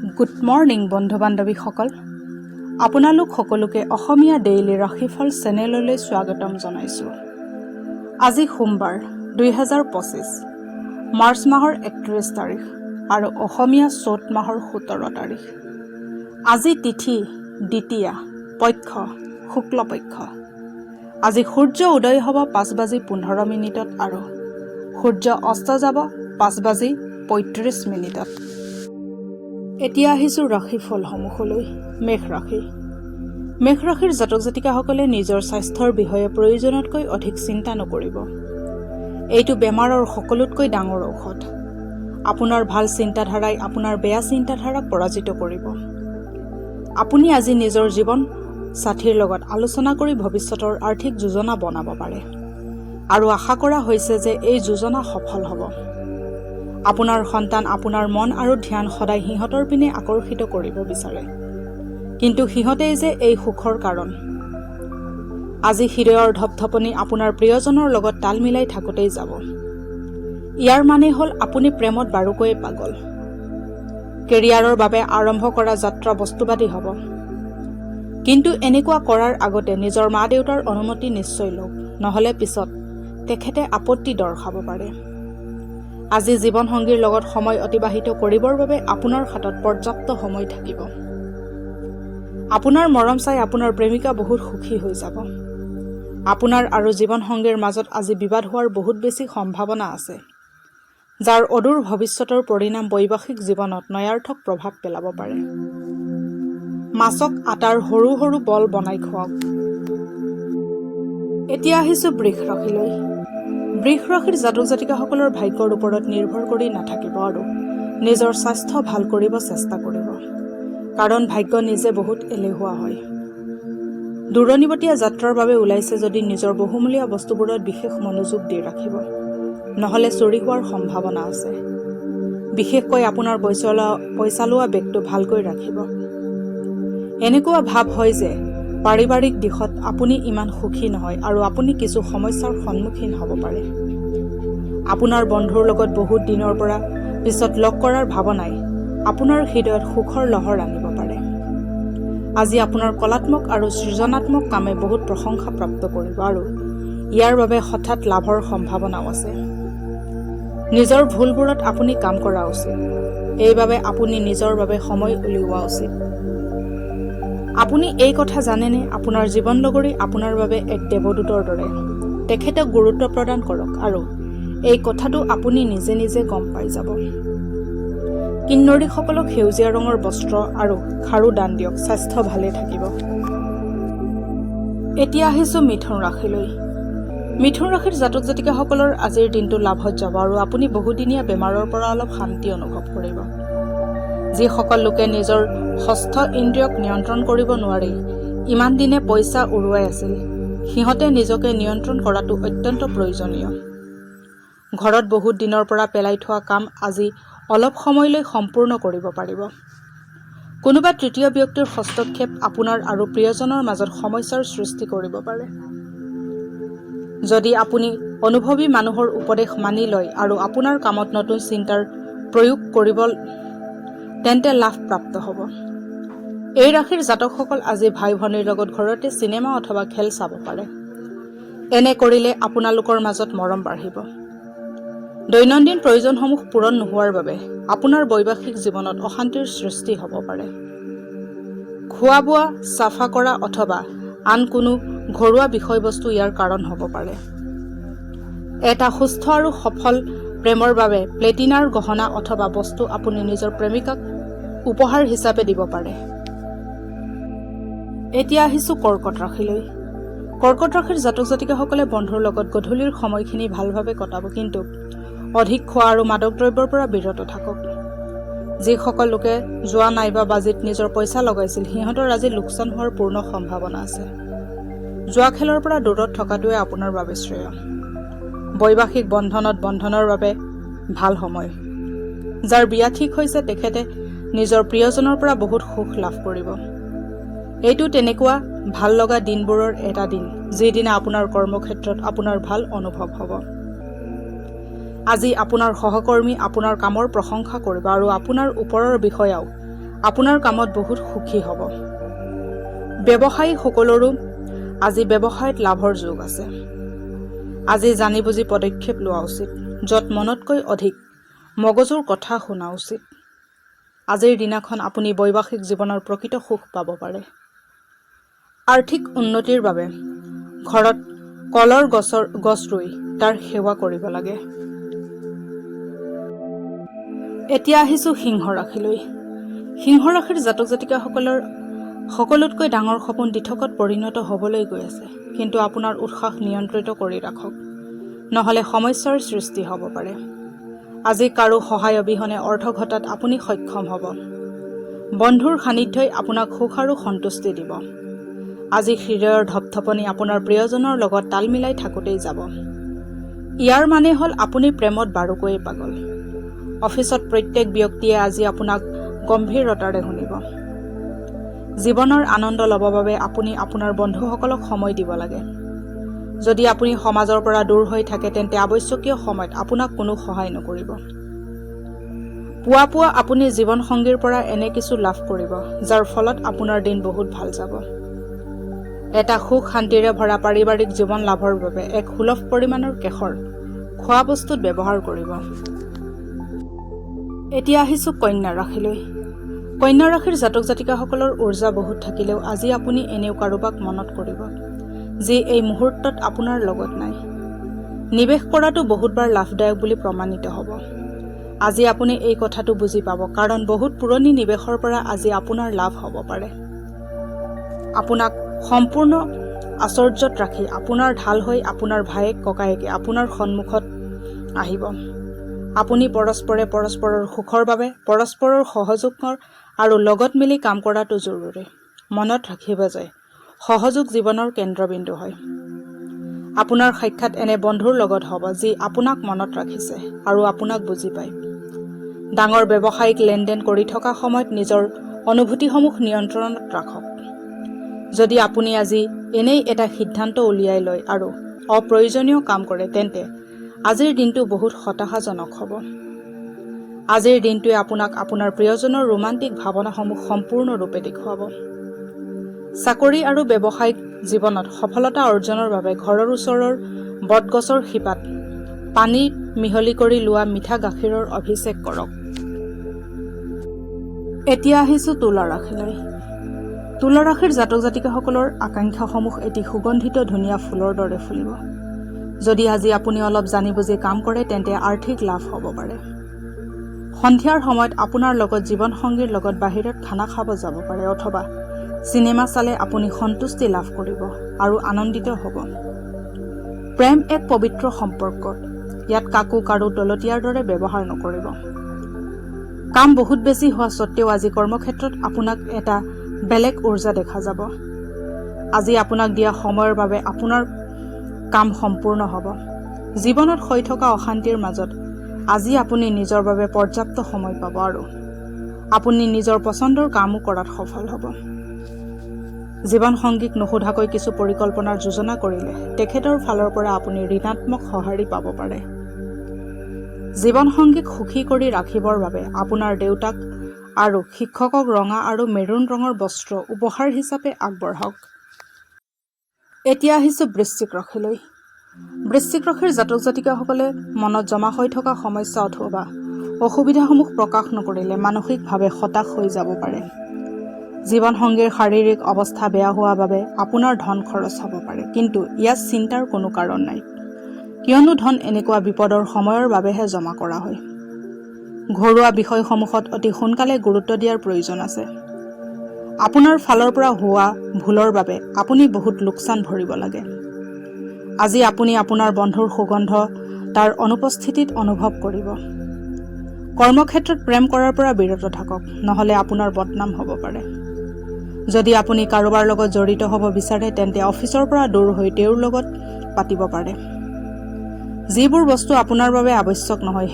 Good morning বন্ধু বান্ধৱীসকল, আপোনালোক সকলোকে অসমীয়া ডেইলি ৰাশিফল চেনেললৈ স্বাগতম জনাইছোঁ। আজি সোমবাৰ 2025 মাৰ্চ মাহৰ 31 তাৰিখ আৰু অসমীয়া চ'ত মাহৰ 17 তাৰিখ। আজি তিথি দ্বিতীয়া, পক্ষ শুক্লপক্ষ। আজি সূৰ্য উদয় হ'ব 5:15 আৰু সূৰ্য অস্ত যাব 5:35। এতিয়া আহিছোঁ ৰাশিফলসমূহলৈ। মেষ ৰাশি। মেষ ৰাশিৰ জাতক জাতিকাসকলে নিজৰ স্বাস্থ্যৰ বিষয়ে প্ৰয়োজনতকৈ অধিক চিন্তা নকৰিব। এইটো বেমাৰৰ সকলোতকৈ ডাঙৰ ঔষধ। আপোনাৰ ভাল চিন্তাধাৰাই আপোনাৰ বেয়া চিন্তাধাৰাক পৰাজিত কৰিব। আপুনি আজি নিজৰ জীৱন সাথীৰ লগত আলোচনা কৰি ভৱিষ্যতৰ আৰ্থিক যোজনা বনাব পাৰে আৰু আশা কৰা হৈছে যে এই যোজনা সফল হ'ব। আপোনাৰ সন্তান আপোনাৰ মন আৰু ধ্যান সদায় সিহঁতৰ পিনে আকৰ্ষিত কৰিব বিচাৰে, কিন্তু সিহঁতেই যে এই সুখৰ কাৰণ। আজি হৃদয়ৰ ধপধপনি আপোনাৰ প্ৰিয়জনৰ লগত তাল মিলাই থাকোঁতেই যাব। ইয়াৰ মানে হ'ল আপুনি প্ৰেমত বাৰুকৈয়ে পাগল। কেৰিয়াৰৰ বাবে আৰম্ভ কৰা যাত্ৰা বস্তুবাদী হ'ব, কিন্তু এনেকুৱা কৰাৰ আগতে নিজৰ মা দেউতাৰ অনুমতি নিশ্চয় লওক, নহ'লে পিছত তেখেতে আপত্তি দৰ্শাব পাৰে। আজি জীৱনসংগীৰ লগত সময় অতিবাহিত কৰিবৰ বাবে আপোনাৰ হাতত পৰ্যাপ্ত সময় থাকিব। আপোনাৰ মৰম চাই আপোনাৰ প্ৰেমিকা বহুত সুখী হৈ যাব। আপোনাৰ আৰু জীৱনসংগীৰ মাজত আজি বিবাদ হোৱাৰ বহুত বেছি সম্ভাৱনা আছে, যাৰ অদূৰ ভৱিষ্যতৰ পৰিণাম বৈবাহিক জীৱনত নয়াৰ্থক প্ৰভাৱ পেলাব পাৰে। মাছক আটাৰ সৰু সৰু বল বনাই খুৱাওক। এতিয়া আহিছোঁ বৃষ ৰাশিলৈ। বৃষ ৰাশিৰ জাতক জাতিকাসকলৰ ভাগ্যৰ ওপৰত নিৰ্ভৰ কৰি নাথাকিব আৰু নিজৰ স্বাস্থ্য ভাল কৰিব চেষ্টা কৰিব, কাৰণ ভাগ্য নিজে বহুত এলেহুৱা হয়। দূৰণিবতীয়া যাত্ৰাৰ বাবে ওলাইছে যদি নিজৰ বহুমূলীয়া বস্তুবোৰত বিশেষ মনোযোগ দি ৰাখিব, নহ'লে চুৰি হোৱাৰ সম্ভাৱনা আছে। বিশেষকৈ আপোনাৰ পইচা লোৱা বেগটো ভালকৈ ৰাখিব। এনেকুৱা ভাৱ হয় যে পাৰিবাৰিক দিশত আপুনি ইমান সুখী নহয় আৰু আপুনি কিছু সমস্যাৰ সন্মুখীন হ'ব পাৰে। আপোনাৰ বন্ধুৰ লগত বহুত দিনৰ পৰা পিছত লগ কৰাৰ ভাৱনাই আপোনাৰ হৃদয়ত সুখৰ লহৰ আনিব পাৰে। আজি আপোনাৰ কলাত্মক আৰু সৃজনাত্মক কামে বহুত প্ৰশংসা প্ৰাপ্ত কৰিব আৰু ইয়াৰ বাবে হঠাৎ লাভৰ সম্ভাৱনাও আছে। নিজৰ ভুলবোৰত আপুনি কাম কৰা উচিত, এইবাবে আপুনি নিজৰ বাবে সময় উলিওৱা উচিত। আপুনি এই কথা জানেনে, আপোনাৰ জীৱন লগৰী আপোনাৰ বাবে এক দেৱদূতৰ দৰে। তেখেতক গুৰুত্ব প্ৰদান কৰক আৰু এই কথাটো আপুনি নিজে নিজে গম পাই যাব। কিন্নৰীসকলক সেউজীয়া ৰঙৰ বস্ত্ৰ আৰু খাৰু দান দিয়ক, স্বাস্থ্য ভালে থাকিব। এতিয়া আহিছোঁ মিথুন ৰাশিলৈ। মিথুন ৰাশিৰ জাতক জাতিকাসকলৰ আজিৰ দিনটো লাভত যাব আৰু আপুনি বহুদিনীয়া বেমাৰৰ পৰা অলপ শান্তি অনুভৱ কৰিব। যিসকল লোকে নিজৰ ষষ্ঠ ইন্দ্ৰিয়ক নিয়ন্ত্ৰণ কৰিব নোৱাৰি ইমান দিনে পইচা উৰুৱাই আছিল, সিহঁতে নিজকে নিয়ন্ত্ৰণ কৰাটো অত্যন্ত প্ৰয়োজনীয়। ঘৰত বহুত দিনৰ পৰা পেলাই থোৱা কাম আজি অলপ সময়লৈ সম্পূৰ্ণ কৰিব পাৰিব। কোনোবা তৃতীয় ব্যক্তিৰ হস্তক্ষেপ আপোনাৰ আৰু প্ৰিয়জনৰ মাজত সমস্যাৰ সৃষ্টি কৰিব পাৰে। যদি আপুনি অনুভৱী মানুহৰ উপদেশ মানি লয় আৰু আপোনাৰ কামত নতুন চিন্তাৰ প্ৰয়োগ কৰিব, তেন্তে লাভ প্ৰাপ্ত হ'ব। এই ৰাশিৰ জাতকসকল আজি ভাই ভনীৰ লগত ঘৰতে চিনেমা অথবা খেল চাব পাৰে। এনে কৰিলে আপোনালোকৰ মাজত মৰম বাঢ়িব। দৈনন্দিন প্ৰয়োজনসমূহ পূৰণ নোহোৱাৰ বাবে আপোনাৰ বৈবাহিক জীৱনত অশান্তিৰ সৃষ্টি হ'ব পাৰে। খোৱা বোৱা, চাফা কৰা অথবা আন কোনো ঘৰুৱা বিষয়বস্তু ইয়াৰ কাৰণ হ'ব পাৰে। এটা সুস্থ আৰু সফল প্ৰেমৰ বাবে প্লেটিনাৰ গহনা অথবা বস্তু আপুনি নিজৰ প্ৰেমিকাক উপহাৰ হিচাপে দিব পাৰে। এতিয়া আহিছোঁ কৰ্কট ৰাশিলৈ। কৰ্কট ৰাশিৰ জাতক জাতিকাসকলে বন্ধুৰ লগত গধূলিৰ সময়খিনি ভালভাৱে কটাব, কিন্তু অধিক খোৱা আৰু মাদক দ্ৰব্যৰ পৰা বিৰত থাকক। যিসকল লোকে যোৱা নাইবা বাজিত নিজৰ পইচা লগাইছিল, সিহঁতৰ আজি লোকচান হোৱাৰ পূৰ্ণ সম্ভাৱনা আছে। যোৱা খেলৰ পৰা দূৰত থকাটোৱে আপোনাৰ বাবে শ্ৰেয়। বৈবাহিক বন্ধনৰ বাবে ভাল সময়। যাৰ বিয়া ঠিক হৈছে তেখেতে নিজৰ প্ৰিয়জনৰ পৰা বহুত সুখ লাভ কৰিব। এইটো তেনেকুৱা ভাল লগা দিনবোৰৰ এটা দিন, যিদিনা আপোনাৰ কৰ্মক্ষেত্ৰত আপোনাৰ ভাল অনুভৱ হ'ব। আজি আপোনাৰ সহকৰ্মী আপোনাৰ কামৰ প্ৰশংসা কৰিব আৰু আপোনাৰ ওপৰৰ বিষয়াও আপোনাৰ কামত বহুত সুখী হ'ব। ব্যৱসায়ীসকলৰো আজি ব্যৱসায়ত লাভৰ যোগ আছে। আজি জানি বুজি পদক্ষেপ লোৱা উচিত, য'ত মনতকৈ অধিক মগজুৰ কথা শুনা উচিত। আজিৰ দিনাখন আপুনি বৈবাহিক জীৱনৰ প্ৰকৃত সুখ পাব পাৰে। আৰ্থিক উন্নতিৰ বাবে ঘৰত কলৰ গছ ৰুই তাৰ সেৱা কৰিব লাগে। এতিয়া আহিছোঁ সিংহ ৰাশিলৈ। সিংহ ৰাশিৰ জাতক জাতিকাসকলৰ সকলোতকৈ ডাঙৰ সপোন দিঠকত পৰিণত হ'বলৈ গৈ আছে, কিন্তু আপোনাৰ উৎসাহ নিয়ন্ত্ৰিত কৰি ৰাখক, নহ'লে সমস্যাৰ সৃষ্টি হ'ব পাৰে। আজি কাৰো সহায় অবিহনে অৰ্থ ঘটাত আপুনি সক্ষম হ'ব। বন্ধুৰ সান্নিধ্যই আপোনাক সুখ আৰু সন্তুষ্টি দিব। আজি হৃদয়ৰ ধপধপনি আপোনাৰ প্ৰিয়জনৰ লগত তাল মিলাই থাকোঁতেই যাব। ইয়াৰ মানে হ'ল আপুনি প্ৰেমত বাৰুকৈয়ে পাগল। অফিচত প্ৰত্যেক ব্যক্তিয়ে আজি আপোনাক গম্ভীৰতাৰে শুনিব। জীৱনৰ আনন্দ ল'বৰ বাবে আপুনি আপোনাৰ বন্ধুসকলক সময় দিব লাগে। যদি আপুনি সমাজৰ পৰা দূৰ হৈ থাকে তেন্তে আৱশ্যকীয় সময়ত আপোনাক কোনো সহায় নকৰিব। পুৱা আপুনি জীৱনসংগীৰ পৰা এনে কিছু লাভ কৰিব যাৰ ফলত আপোনাৰ দিন বহুত ভাল যাব। এটা সুখ শান্তিৰে ভৰা পাৰিবাৰিক জীৱন লাভৰ বাবে এক সুলভ পৰিমাণৰ কেশৰ খোৱা বস্তুত ব্যৱহাৰ কৰিব। এতিয়া আহিছোঁ কন্যা ৰাশিলৈ। কন্যা ৰাশিৰ জাতক জাতিকাসকলৰ উৰ্জা বহুত থাকিলেও আজি আপুনি এনেও কাৰোবাক মনত কৰিব, যি এই মুহূৰ্তত আপোনাৰ লগত নাই। নিৱেশ কৰাটো বহুতবাৰ লাভদায়ক বুলি প্ৰমাণিত হ'ব। আজি আপুনি এই কথাটো বুজি পাব, কাৰণ বহুত পুৰণি নিৱেশৰ পৰা আজি আপোনাৰ লাভ হ'ব পাৰে। আপোনাক সম্পূৰ্ণ আশ্চৰ্যত ৰাখি আপোনাৰ ঢাল হৈ আপোনাৰ ভায়েক ককায়েকে আপোনাৰ সন্মুখত আহিব। আপুনি পৰস্পৰে পৰস্পৰৰ সুখৰ বাবে পৰস্পৰৰ সহযোগৰ আৰু লগত মিলি কাম কৰাটো জৰুৰী। মনত ৰাখিব যে সহযোগ জীৱনৰ কেন্দ্ৰবিন্দু হয়। আপোনাৰ সাক্ষাৎ এনে বন্ধুৰ লগত হ'ব যি আপোনাক মনত ৰাখিছে আৰু আপোনাক বুজি পায়। ডাঙৰ ব্যৱসায়িক লেনদেন কৰি থকা সময়ত নিজৰ অনুভূতিসমূহ নিয়ন্ত্ৰণত ৰাখক। যদি আপুনি আজি এনেই এটা সিদ্ধান্ত উলিয়াই লয় আৰু অপ্ৰয়োজনীয় কাম কৰে তেন্তে আজিৰ দিনটো বহুত হতাশাজনক হ'ব। আজিৰ দিনটোৱে আপোনাক আপোনাৰ প্ৰিয়জনৰ ৰোমান্টিক ভাৱনাসমূহ সম্পূৰ্ণৰূপে দেখুৱাব। চাকৰি আৰু ব্যৱসায়িক জীৱনত সফলতা অৰ্জনৰ বাবে ঘৰৰ ওচৰৰ বটগছৰ শিপাত পানীত মিহলি কৰি লোৱা মিঠা গাখীৰৰ অভিষেক কৰক। এতিয়া আহিছোঁ তুলা ৰাশিলৈ। তুলা ৰাশিৰ জাতক জাতিকাসকলৰ আকাংক্ষাসমূহ এটি সুগন্ধিত ধুনীয়া ফুলৰ দৰে ফুলিব। যদি আজি আপুনি অলপ জানি বুজি কাম কৰে তেন্তে আৰ্থিক লাভ হ'ব পাৰে। সন্ধিয়াৰ সময়ত আপোনাৰ লগত জীৱনসংগীৰ লগত বাহিৰত খানা খাব যাব পাৰে, অথবা চিনেমা চালে আপুনি সন্তুষ্টি লাভ কৰিব আৰু আনন্দিত হ'ব। প্ৰেম এক পবিত্ৰ সম্পৰ্ক। ইয়াত কাকো কাৰো তলতীয়াৰ দৰে ব্যৱহাৰ নকৰিব। কাম বহুত বেছি হোৱা স্বত্তেও আজি কৰ্মক্ষেত্ৰত আপোনাক এটা বেলেগ উৰ্জা দেখা যাব। আজি আপোনাক দিয়া সময়ৰ বাবে আপোনাৰ কাম সম্পূৰ্ণ হ'ব। জীৱনত হৈ থকা অশান্তিৰ মাজত আজি আপুনি নিজৰ বাবে পৰ্যাপ্ত সময় পাব আৰু আপুনি নিজৰ পচন্দৰ কামো কৰাত সফল হ'ব। জীৱনসংগীক নোসোধাকৈ কিছু পৰিকল্পনাৰ যোজনা কৰিলে তেখেতৰ ফালৰ পৰা আপুনি ঋণাত্মক সঁহাৰি পাব পাৰে। জীৱনসংগীক সুখী কৰি ৰাখিবৰ বাবে আপোনাৰ দেউতাক আৰু শিক্ষকক ৰঙা আৰু মেৰুন ৰঙৰ বস্ত্ৰ উপহাৰ হিচাপে আগবঢ়াওক। এতিয়া আহিছোঁ বৃশ্চিক ৰাশিলৈ। বৃশ্চিক ৰাশিৰ জাতক জাতিকাসকলে মনত জমা হৈ থকা সমস্যা অথবা অসুবিধাসমূহ প্ৰকাশ নকৰিলে মানসিকভাৱে হতাশ হৈ যাব পাৰে। জীৱনসংগীৰ শাৰীৰিক অৱস্থা বেয়া হোৱাৰ বাবে আপোনাৰ ধন খৰচ হ'ব পাৰে, কিন্তু ইয়াত চিন্তাৰ কোনো কাৰণ নাই, কিয়নো ধন এনেকুৱা বিপদৰ সময়ৰ বাবেহে জমা কৰা হয়। ঘৰুৱা বিষয়সমূহত অতি সোনকালে গুৰুত্ব দিয়াৰ প্ৰয়োজন আছে। আপোনাৰ ফালৰ পৰা হোৱা ভুলৰ বাবে আপুনি বহুত লোকচান ভৰিব লাগে। আজি আপুনি আপোনাৰ বন্ধুৰ সুগন্ধ তাৰ অনুপস্থিতিত অনুভৱ কৰিব। কৰ্মক্ষেত্ৰত প্ৰেম কৰাৰ পৰা বিৰত থাকক, নহ'লে আপোনাৰ বদনাম হ'ব পাৰে। যদি আপুনি কাৰোবাৰ লগত জড়িত হ'ব বিচাৰে তেন্তে অফিচৰ পৰা দূৰ হৈ তেওঁৰ লগত পাতিব পাৰে। যিবোৰ বস্তু আপোনাৰ বাবে আৱশ্যক নহয়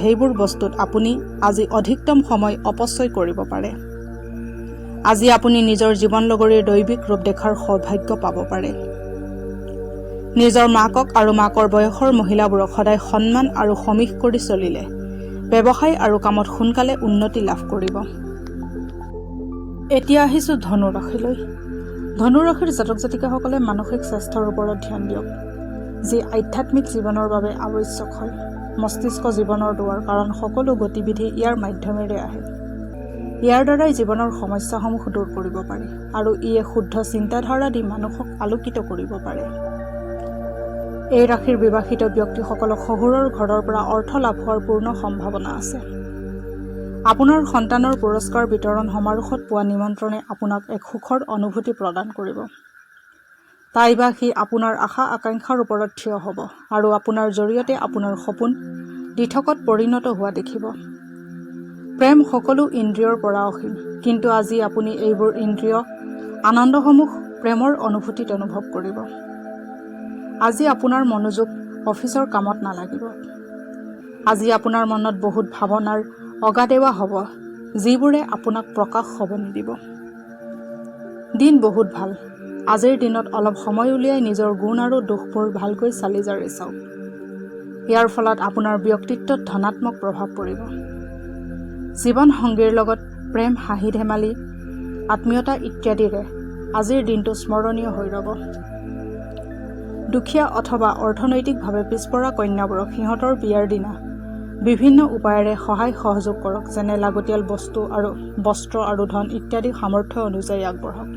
সেইবোৰ বস্তুত আপুনি আজি অধিকতম সময় অপচয় কৰিব পাৰে। আজি আপুনি নিজৰ জীৱনলগৰীৰ দৈবিক ৰূপ দেখাৰ সৌভাগ্য পাব পাৰে। নিজৰ মাকক আৰু মাকৰ বয়সৰ মহিলাবোৰক সদায় সন্মান আৰু সমীহ কৰি চলিলে ব্যৱসায় আৰু কামত সোনকালে উন্নতি লাভ কৰিব। এতিয়া আহিছোঁ ধনু ৰাশিলৈ। ধনু ৰাশিৰ জাতক জাতিকাসকলে মানসিক স্বাস্থ্যৰ ওপৰত ধ্যান দিয়ক, যি আধ্যাত্মিক জীৱনৰ বাবে আৱশ্যক হয়। মস্তিষ্ক জীৱনৰ দুৱাৰ, কাৰণ সকলো গতিবিধি ইয়াৰ মাধ্যমেৰে আহে। ইয়াৰ দ্বাৰাই জীৱনৰ সমস্যাসমূহ দূৰ কৰিব পাৰি আৰু ইয়ে শুদ্ধ চিন্তাধাৰা দি মানুহক আলোকিত কৰিব পাৰে। এই ৰাশিৰ বিবাহিত ব্যক্তিসকলক শহুৰৰ ঘৰৰ পৰা অৰ্থ লাভ হোৱাৰ পূৰ্ণ সম্ভাৱনা আছে। আপোনাৰ সন্তানৰ পুৰস্কাৰ বিতৰণ সমাৰোহত পোৱা নিমন্ত্ৰণে আপোনাক এক সুখৰ অনুভূতি প্ৰদান কৰিব। তাই বা সি আপোনাৰ আশা আকাংক্ষাৰ ওপৰত থিয় হ'ব আৰু আপোনাৰ জৰিয়তে আপোনাৰ সপোন দিঠকত পৰিণত হোৱা দেখিব। প্ৰেম সকলো ইন্দ্ৰিয়ৰ পৰা অসীম, কিন্তু আজি আপুনি এইবোৰ ইন্দ্ৰিয় আনন্দসমূহ প্ৰেমৰ অনুভূতিত অনুভৱ কৰিব। আজি আপোনাৰ মনোযোগ অফিচৰ কামত নালাগিব। আজি আপোনাৰ মনত বহুত ভাৱনাৰ অগাডেৱা হ'ব, যিবোৰে আপোনাক প্ৰকাশ হ'ব নিদিব। দিন বহুত ভাল। আজিৰ দিনত অলপ সময় উলিয়াই নিজৰ গুণ আৰু দোষবোৰ ভালকৈ চালি জাৰি চাওক। ইয়াৰ ফলত আপোনাৰ ব্যক্তিত্বত ধনাত্মক প্ৰভাৱ পৰিব। জীৱন সংগীৰ লগত প্ৰেম, হাঁহি ধেমালি, আত্মীয়তা ইত্যাদিৰে আজিৰ দিনটো স্মৰণীয় হৈ ৰ'ব। দুখীয়া অথবা অৰ্থনৈতিকভাৱে পিছপৰা কন্যাবোৰক সিহঁতৰ বিয়াৰ দিনা বিভিন্ন উপায়েৰে সহায় সহযোগ কৰক, যেনে লাগতিয়াল বস্তু আৰু বস্ত্ৰ আৰু ধন ইত্যাদি সামৰ্থ্য অনুযায়ী আগবঢ়াওক।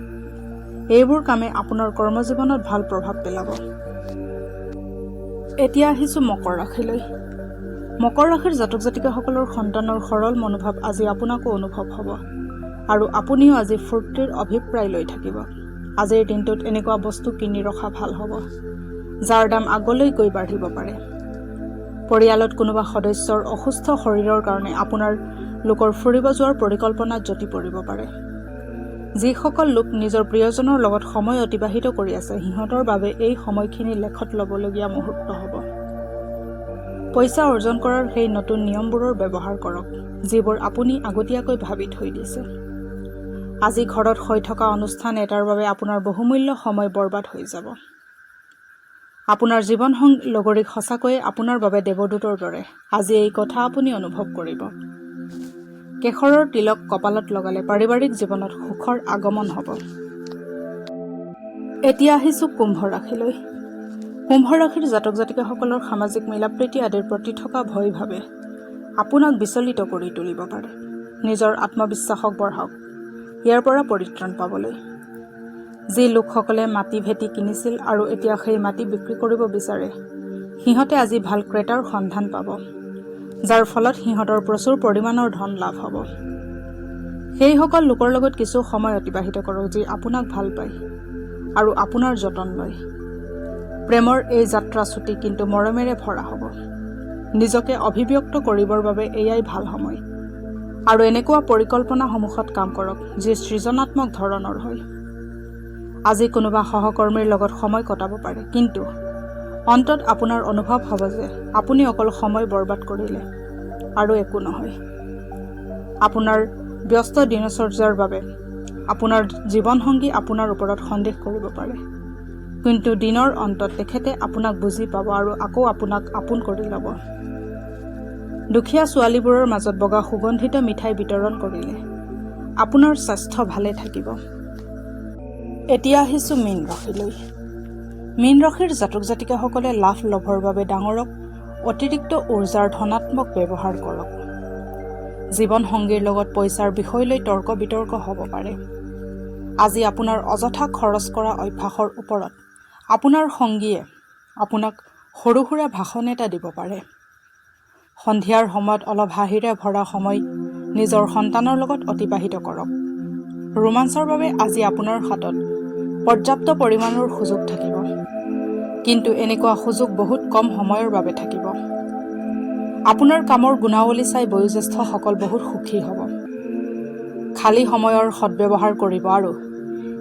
এইবোৰ কামে আপোনাৰ কৰ্মজীৱনত ভাল প্ৰভাৱ পেলাব। এতিয়া আহিছোঁ মকৰ ৰাশিলৈ। মকৰ ৰাশিৰ জাতক জাতিকাসকলৰ সন্তানৰ সৰল মনোভাৱ আজি আপোনাকো অনুভৱ হ'ব আৰু আপুনিও আজি ফূৰ্তিৰ অভিপ্ৰায় লৈ থাকিব। আজিৰ দিনটোত এনেকুৱা বস্তু কিনি ৰখা ভাল হ'ব, যাৰ দাম আগলৈ গৈ বাঢ়িব পাৰে। পৰিয়ালত কোনোবা সদস্যৰ অসুস্থ শৰীৰৰ কাৰণে আপোনাৰ লোকৰ ফুৰিব যোৱাৰ পৰিকল্পনাত জটি পৰিব পাৰে। যিসকল লোক নিজৰ প্ৰিয়জনৰ লগত সময় অতিবাহিত কৰি আছে, সিহঁতৰ বাবে এই সময়খিনি লেখত ল'বলগীয়া মুহূৰ্ত হ'ব। পইচা অৰ্জন কৰাৰ সেই নতুন নিয়মবোৰৰ ব্যৱহাৰ কৰক, যিবোৰ আপুনি আগতীয়াকৈ ভাবি থৈ দিছে। আজি ঘৰত হৈ থকা অনুষ্ঠান এটাৰ বাবে আপোনাৰ বহুমূল্য সময় বৰবাদ হৈ যাব। আপোনাৰ জীৱনসংগী লগৰীক সঁচাকৈয়ে আপোনাৰ বাবে দেৱদূতৰ দৰে। আজি এই কথা আপুনি অনুভৱ কৰিব। কেশৰৰ তিলক কপালত লগালে পাৰিবাৰিক জীৱনত সুখৰ আগমন হ'ব। এতিয়া আহিছোঁ কুম্ভ ৰাশিলৈ। কুম্ভ ৰাশিৰ জাতক জাতিকাসকলৰ সামাজিক মিলাপ্ৰীতি আদিৰ প্ৰতি থকা ভয় ভাবে আপোনাক বিচলিত কৰি তুলিব পাৰে। নিজৰ আত্মবিশ্বাসক বঢ়াওক ইয়াৰ পৰা পৰিত্ৰাণ পাবলৈ। যি লোকসকলে মাটি ভেটি কিনিছিল আৰু এতিয়া সেই মাটি বিক্ৰী কৰিব বিচাৰে, সিহঁতে আজি ভাল ক্ৰেতাৰ সন্ধান পাব, যাৰ ফলত সিহঁতৰ প্ৰচুৰ পৰিমাণৰ ধন লাভ হ'ব। সেইসকল লোকৰ লগত কিছু সময় অতিবাহিত কৰক, যি আপোনাক ভাল পায় আৰু আপোনাৰ যতন লয়। প্ৰেমৰ এই যাত্ৰা ছুটি কিন্তু মৰমেৰে ভৰা হ'ব। নিজকে অভিব্যক্ত কৰিবৰ বাবে এয়াই ভাল সময় আৰু এনেকুৱা পৰিকল্পনাসমূহত কাম কৰক, যি সৃজনাত্মক ধৰণৰ হয়। আজি কোনোবা সহকৰ্মীৰ লগত সময় কটাব পাৰে, কিন্তু অন্তত আপোনাৰ অনুভৱ হ'ব যে আপুনি অকল সময় বৰবাদ কৰিলে আৰু একো নহয়। আপোনাৰ ব্যস্ত দিনচৰ্যাৰ বাবে আপোনাৰ জীৱনসংগী আপোনাৰ ওপৰত সন্দেহ কৰিব পাৰে, কিন্তু দিনৰ অন্তত তেখেতে আপোনাক বুজি পাব আৰু আকৌ আপোনাক আপোন কৰি ল'ব। দুখীয়া ছোৱালীবোৰৰ মাজত বগা সুগন্ধিত মিঠাই বিতৰণ কৰিলে আপোনাৰ স্বাস্থ্য ভালে থাকিব। এতিয়া আহিছোঁ মীন ৰাশিলৈ। মীন ৰাশিৰ জাতক জাতিকাসকলে লাভ লভৰ বাবে ডাঙৰক অতিৰিক্ত উৰ্জাৰ ধনাত্মক ব্যৱহাৰ কৰক। জীৱনসংগীৰ লগত পইচাৰ বিষয় লৈ তৰ্ক বিতৰ্ক হ'ব পাৰে। আজি আপোনাৰ অযথা খৰচ কৰা অভ্যাসৰ ওপৰত আপোনাৰ সংগীয়ে আপোনাক সৰু সুৰা ভাষণ এটা দিব পাৰে। সন্ধিয়াৰ সময়ত অলপ হাঁহিৰে ভৰা সময় নিজৰ সন্তানৰ লগত অতিবাহিত কৰক। ৰোমাঞ্চৰ বাবে আজি আপোনাৰ হাতত পৰ্যাপ্ত পৰিমাণৰ সুযোগ থাকিব, কিন্তু এনেকুৱা সুযোগ বহুত কম সময়ৰ বাবে থাকিব। আপোনাৰ কামৰ গুণাৱলী চাই বয়োজ্যেষ্ঠসকল বহুত সুখী হ'ব। খালী সময়ৰ সদ্ব্যৱহাৰ কৰিব আৰু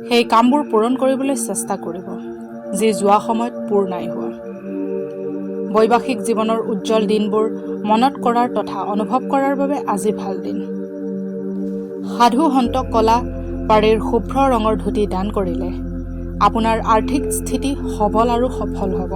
সেই কামবোৰ পূৰণ কৰিবলৈ চেষ্টা কৰিব, যি যোৱা সময়ত পূৰ নাই হোৱা। বৈবাহিক জীৱনৰ উজ্জ্বল দিনবোৰ মনত কৰাৰ তথা অনুভৱ কৰাৰ বাবে আজি ভাল দিন। সাধু সন্ত কলা পাৰিৰ শুভ্ৰ ৰঙৰ ধুতি দান কৰিলে আপোনাৰ আৰ্থিক স্থিতি সবল আৰু সফল হ'ব।